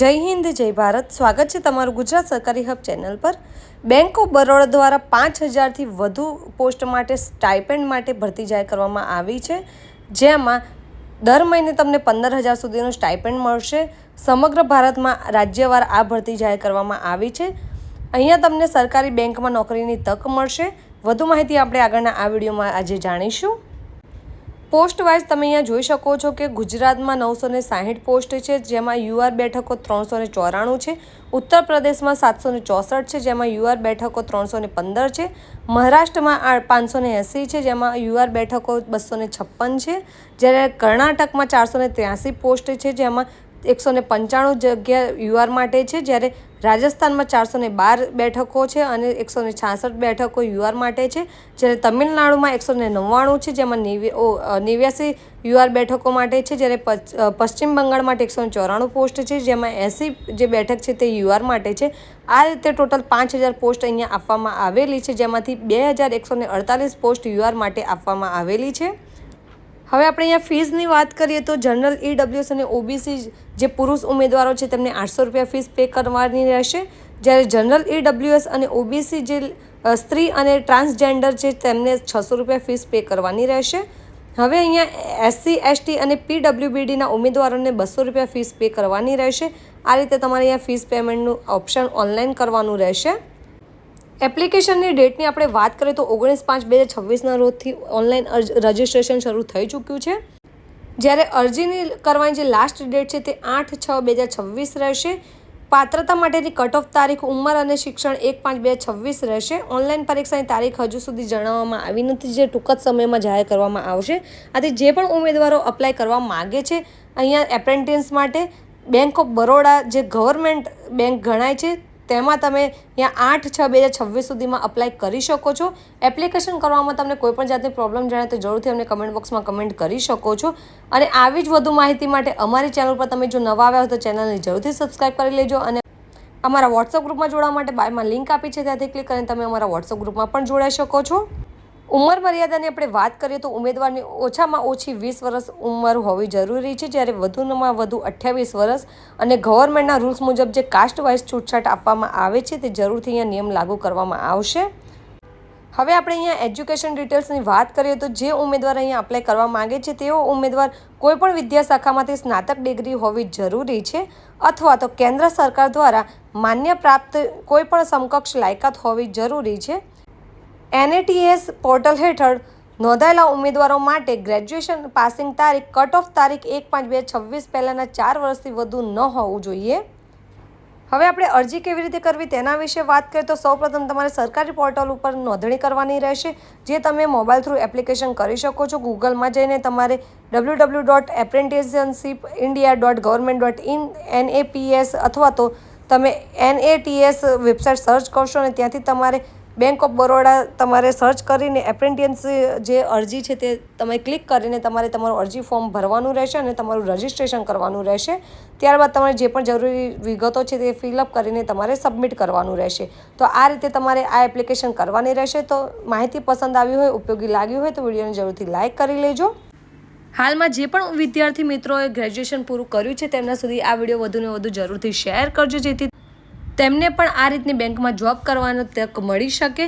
જય હિન્દ જય ભારત। સ્વાગત છે તમારું ગુજરાત સરકારી હબ ચેનલ પર। બેંક ઓફ બરોડા દ્વારા 5000થી વધુ પોસ્ટ માટે સ્ટાઇપેન્ડ માટે ભરતી જાહેર કરવામાં આવી છે, જેમાં દર મહિને તમને 15000 સુધીનું સ્ટાઇપેન્ડ મળશે। સમગ્ર ભારતમાં રાજ્યવાર આ ભરતી જાહેર કરવામાં આવી છે। અહીંયા તમને સરકારી બેંકમાં નોકરીની તક મળશે। વધુ માહિતી આપણે આગળના આ વિડીયોમાં આજે જાણીશું। પોસ્ટ વાઇઝ તમે અહીંયા જોઈ શકો છો કે ગુજરાતમાં 960 પોસ્ટ છે, જેમાં યુઆર બેઠકો 394 છે। ઉત્તર પ્રદેશમાં 764 છે, જેમાં યુઆર બેઠકો 315 છે। મહારાષ્ટ્રમાં 580 છે, જેમાં યુઆર બેઠકો 256 છે। જ્યારે કર્ણાટકમાં 483 પોસ્ટ છે, જેમાં 195 જગ્યા યુઆર માટે છે। જ્યારે રાજસ્થાનમાં 412 બેઠકો છે અને 166 બેઠકો યુઆર માટે છે। જ્યારે તમિલનાડુમાં 199 છે, જેમાં 89 યુઆર બેઠકો માટે છે। જ્યારે પશ્ચિમ બંગાળ માટે 194 પોસ્ટ છે, જેમાં 80 જે બેઠક છે તે યુઆર માટે છે। આ રીતે ટોટલ 5000 પોસ્ટ અહીંયા આપવામાં આવેલી છે, જેમાંથી 2148 પોસ્ટ યુઆર માટે આપવામાં આવેલી છે। હવે આપણે અહીંયા ફીઝની વાત કરીએ તો જનરલ ઈડબ્લ્યુએસ અને ઓબીસી જે પુરુષ ઉમેદવારો છે તેમને 800 રૂપિયા ફીસ પે કરવાની રહેશે। જ્યારે જનરલ ઈડબ્લ્યુએસ અને ઓબીસી જે સ્ત્રી અને ટ્રાન્સજેન્ડર છે તેમને 600 રૂપિયા ફીસ પે કરવાની રહેશે। હવે અહીંયા એસસી એસટી અને પીડબ્લ્યુબીડીના ઉમેદવારોને 200 રૂપિયા ફીસ પે કરવાની રહેશે। આ રીતે તમારે અહીંયા ફીસ પેમેન્ટનું ઓપ્શન ઓનલાઈન કરવાનું રહેશે। એપ્લિકેશનની ડેટની આપણે વાત કરીએ તો 19/5/2026ના રોજથી ઓનલાઈન રજિસ્ટ્રેશન શરૂ થઈ ચૂક્યું છે। જ્યારે અરજીની કરવાની જે લાસ્ટ ડેટ છે તે 8/6/2026 રહેશે। પાત્રતા માટેની કટ ઓફ તારીખ ઉંમર અને શિક્ષણ 1/5/2026 રહેશે। ઓનલાઈન પરીક્ષાની તારીખ હજુ સુધી જણાવવામાં આવી નથી, જે ટૂંક જ સમયમાં જાહેર કરવામાં આવશે। આથી જે પણ ઉમેદવારો અપ્લાય કરવા માગે છે અહીંયા એપ્રેન્ટિસ માટે, બેંક ઓફ બરોડા જે ગવર્મેન્ટ બેંક ગણાય છે તેમાં તમે અહીંયા 8/6/2026 સુધીમાં અપ્લાય કરી શકો છો। એપ્લિકેશન કરવામાં તમને કોઈપણ જાતની પ્રોબ્લેમ જણાય તો જરૂરથી અમને કમેન્ટ બોક્સમાં કમેન્ટ કરી શકો છો। અને આવી જ વધુ માહિતી માટે અમારી ચેનલ પર તમે જો નવા આવ્યા હોય તો ચેનલને જરૂરથી સબસ્ક્રાઈબ કરી લેજો। અને અમારા વોટ્સઅપ ગ્રુપમાં જોડાવા માટે બાયમાં લિંક આપી છે, ત્યાંથી ક્લિક કરીને તમે અમારા વોટ્સઅપ ગ્રુપમાં પણ જોડાઈ શકો છો। ઉંમર મર્યાદાની આપણે વાત કરીએ તો ઉમેદવારની ઓછામાં ઓછી 20 વર્ષ ઉંમર હોવી જરૂરી છે, જ્યારે વધુમાં વધુ 28 વર્ષ। અને ગવર્મેન્ટના રૂલ્સ મુજબ જે કાસ્ટ વાઇઝ છૂટછાટ આપવામાં આવે છે તે જરૂરથી અહીંયા નિયમ લાગુ કરવામાં આવશે। હવે આપણે અહીંયા એજ્યુકેશન ડિટેલ્સની વાત કરીએ તો જે ઉમેદવાર અહીંયા અપ્લાય કરવા માગે છે તેઓ ઉમેદવાર કોઈપણ વિદ્યાશાખામાંથી સ્નાતક ડિગ્રી હોવી જરૂરી છે, અથવા તો કેન્દ્ર સરકાર દ્વારા માન્ય પ્રાપ્ત કોઈપણ સમકક્ષ લાયકાત હોવી જરૂરી છે। એનએટીએસ પોર્ટલ હેઠળ નોંધાયેલા ઉમેદવારો માટે ગ્રેજ્યુએશન પાસિંગ તારીખ કટ ઓફ તારીખ 1/5/2026 પહેલાંના 4 વર્ષથી વધુ ન હોવું જોઈએ। હવે આપણે અરજી કેવી રીતે કરવી તેના વિશે વાત કરીએ તો સૌપ્રથમ તમારે સરકારી પોર્ટલ ઉપર નોંધણી કરવાની રહેશે, જે તમે મોબાઈલ થ્રુ એપ્લિકેશન કરી શકો છો। ગૂગલમાં જઈને તમારે www.apprenticeshipindia.government.in NAPS અથવા તો તમે NATS વેબસાઇટ સર્ચ કરશો અને ત્યાંથી તમારે બેંક ઓફ બરોડા તમારે સર્ચ કરીને એપ્રેન્ટિસ જે અરજી છે તે તમે ક્લિક કરીને તમારે તમારું અરજી ફોર્મ ભરવાનું રહેશે અને તમારું રજિસ્ટ્રેશન કરવાનું રહેશે। ત્યારબાદ તમારે જે પણ જરૂરી વિગતો છે તે ફિલઅપ કરીને તમારે સબમિટ કરવાનું રહેશે। તો આ રીતે તમારે આ એપ્લિકેશન કરવાની રહેશે। તો માહિતી પસંદ આવી હોય, ઉપયોગી લાગી હોય તો વિડીયોને જરૂરથી લાઇક કરી લેજો। હાલમાં જે પણ વિદ્યાર્થી મિત્રોએ ગ્રેજ્યુએશન પૂરું કર્યું છે તેમના સુધી આ વિડીયો વધુને વધુ જરૂરથી શેર કરજો, જેથી તેમને પણ આ રીતની બેંકમાં જોબ કરવાનો તક મળી શકે।